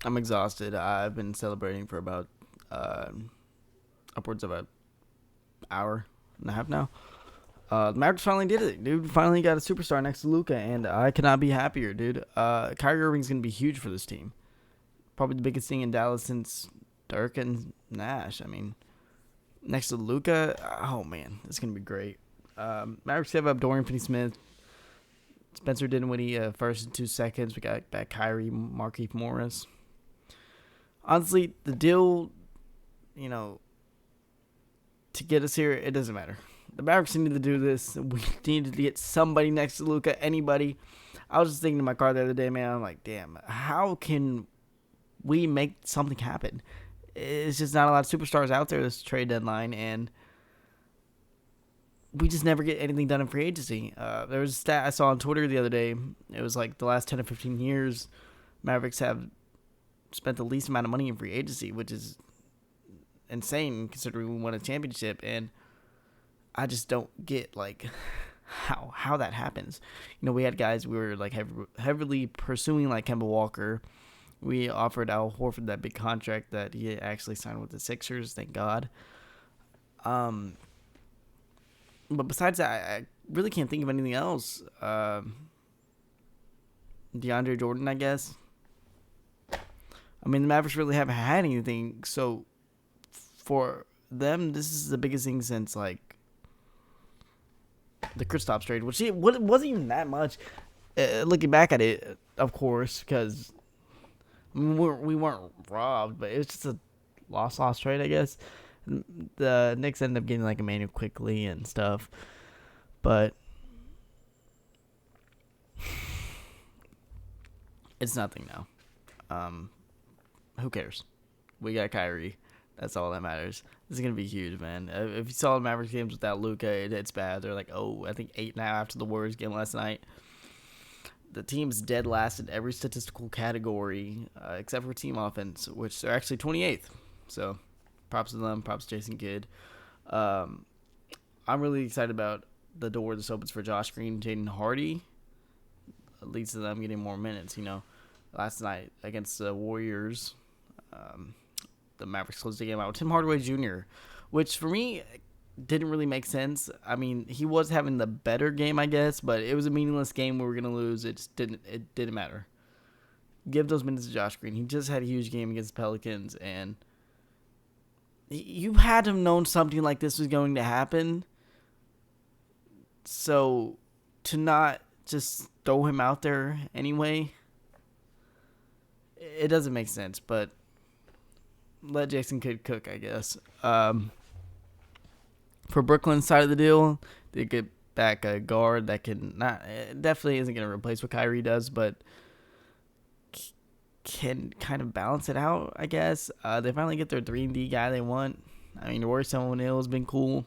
I'm exhausted. I've been celebrating for about uh, upwards of an hour and a half now. The Mavericks finally did it, dude. Finally got a superstar next to Luca, and I cannot be happier, dude. Kyrie Irving's gonna be huge for this team. Probably the biggest thing in Dallas since Dirk and Nash. I mean, next to Luca, oh man, it's gonna be great. Mavericks have up Dorian Finney-Smith, Spencer Dinwiddie, first and 2 seconds. We got back Kyrie, Markieff Morris. Honestly, the deal, you know, to get us here, it doesn't matter. The Mavericks need to do this. We needed to get somebody next to Luca, anybody. I was just thinking in my car the other day, man. I'm like, damn, how can we make something happen? It's just not a lot of superstars out there this trade deadline, and we just never get anything done in free agency. There was a stat I saw on Twitter the other day. It was like the last 10 to 15 years, Mavericks have spent the least amount of money in free agency, which is insane considering we won a championship. And I just don't get like how that happens. You know, we had guys we were like heavily pursuing, like Kemba Walker. We offered Al Horford that big contract that he actually signed with the Sixers. Thank God. But besides that, I really can't think of anything else. DeAndre Jordan, I guess. I mean, the Mavericks really haven't had anything. So for them, this is the biggest thing since like the Kristaps trade, which it wasn't even that much. Looking back at it, of course, because we weren't robbed, but it was just a loss trade, I guess. The Knicks ended up getting like Emmanuel quickly and stuff, but it's nothing now. Who cares? We got Kyrie. That's all that matters. This is gonna be huge, man. If you saw the Mavericks games without Luka, it's bad. They're like, I think 8 now after the Warriors game last night. The team's dead last in every statistical category except for team offense, which they're actually 28th. So, props to them. Props to Jason Kidd. I'm really excited about the door this opens for Josh Green and Jaden Hardy. It leads to them getting more minutes. You know, last night against the Warriors, the Mavericks closed the game out with Tim Hardaway Jr., which for me didn't really make sense. I mean, he was having the better game, I guess, but it was a meaningless game. We were gonna lose. It just didn't matter. Give those minutes to Josh Green. He just had a huge game against the Pelicans, and you had to have known something like this was going to happen. So to not just throw him out there anyway, it doesn't make sense. But let Jason Kidd cook, I guess. For Brooklyn's side of the deal, they get back a guard that can not definitely isn't going to replace what Kyrie does, but can kind of balance it out, I guess. They finally get their 3-and-D guy they want. I mean, Royce O'Neal has been cool.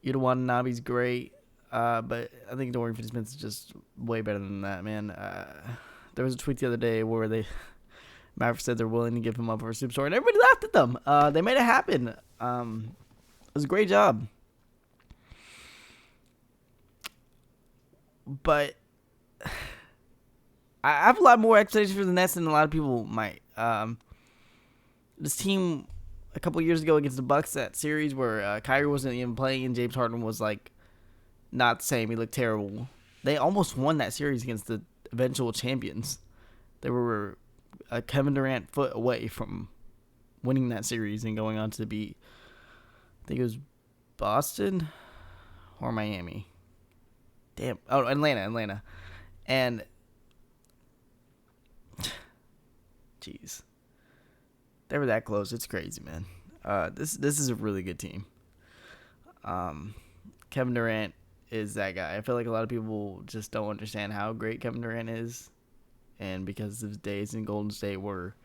Yuta Watanabe's great, but I think Dorian Finney-Smith is just way better than that, man. There was a tweet the other day where Maverick said they're willing to give him up for a superstar, and everybody laughed at them. They made it happen. It was a great job. But I have a lot more expectations for the Nets than a lot of people might. This team a couple years ago against the Bucks, that series where Kyrie wasn't even playing and James Harden was like not the same. He looked terrible. They almost won that series against the eventual champions. They were a Kevin Durant foot away from winning that series and going on to beat, I think it was Boston or Miami. Damn. Oh, Atlanta. And jeez, they were that close. It's crazy, man. This is a really good team. Kevin Durant is that guy. I feel like a lot of people just don't understand how great Kevin Durant is, and because of his days in Golden State where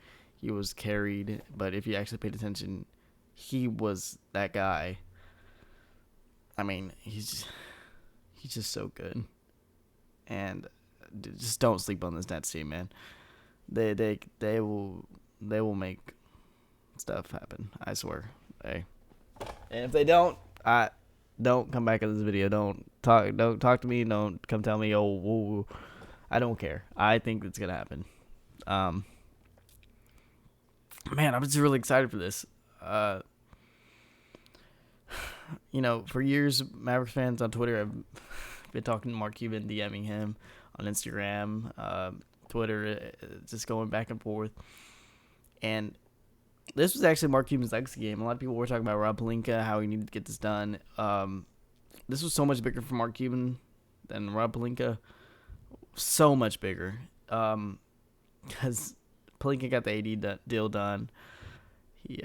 he was carried, but if you actually paid attention, he was that guy. I mean, he's just so good, and just don't sleep on this Nets team, man. They will make stuff happen. I swear. Hey, and if they don't come back in this video. Don't talk to me. Don't come tell me. Oh, whoa. I don't care. I think it's gonna happen. Um, Man, I'm just really excited for this. Uh, for years, Mavericks fans on Twitter have been talking to Mark Cuban, DMing him on Instagram, Twitter, just going back and forth. And this was actually Mark Cuban's legacy game. A lot of people were talking about Rob Pelinka, how he needed to get this done. This was so much bigger for Mark Cuban than Rob Pelinka. So much bigger. Because Pelinka got the AD deal done. He,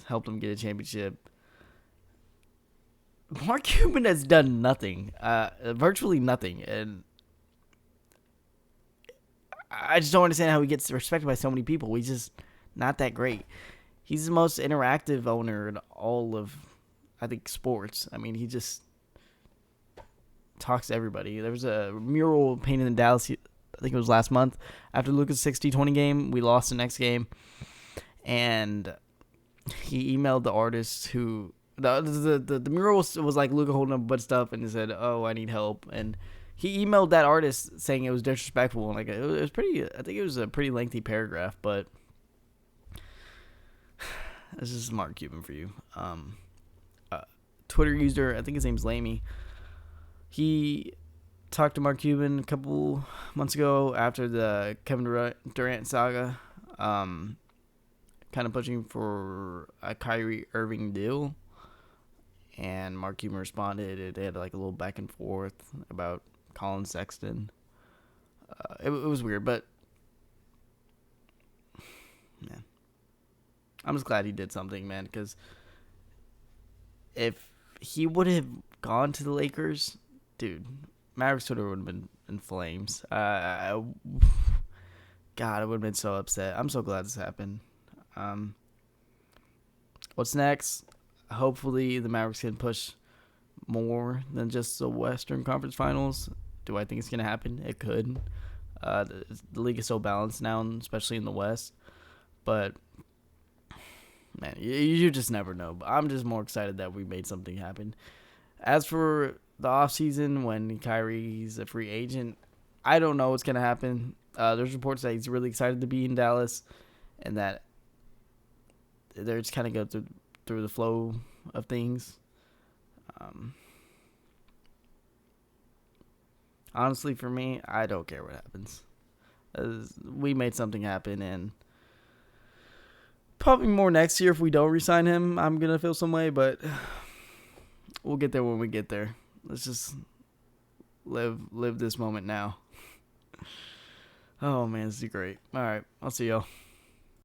helped him get a championship. Mark Cuban has done nothing, virtually nothing, and I just don't understand how he gets respected by so many people. He's just not that great. He's the most interactive owner in all of, I think, sports. I mean, he just talks to everybody. There was a mural painted in Dallas, I think it was last month, after Luka's 60-20 game. We lost the next game, and he emailed the artist who the mural was like Luka holding up a bunch of stuff, and he said, "Oh, I need help." And he emailed that artist saying it was disrespectful, and like it was pretty. I think it was a pretty lengthy paragraph, but this is Mark Cuban for you. Twitter user, I think his name's Lamy. He talked to Mark Cuban a couple months ago after the Kevin Durant saga, kind of pushing for a Kyrie Irving deal. And Mark Cuban responded. They had like a little back and forth about Colin Sexton. It was weird, but man, I'm just glad he did something, man. Because if he would have gone to the Lakers, dude, Mavericks Twitter would have been in flames. God, I would have been so upset. I'm so glad this happened. What's next? Hopefully the Mavericks can push more than just the Western Conference Finals. Do I think it's going to happen? It could. The league is so balanced now, especially in the West. But, man, you just never know. But I'm just more excited that we made something happen. As for the offseason, when Kyrie's a free agent, I don't know what's going to happen. There's reports that he's really excited to be in Dallas and that they're just kind of go through the flow of things. Honestly, for me, I don't care what happens. We made something happen, and probably more next year if we don't re-sign him. I'm going to feel some way, but we'll get there when we get there. Let's just live this moment now. Oh, man, this is great. All right, I'll see y'all.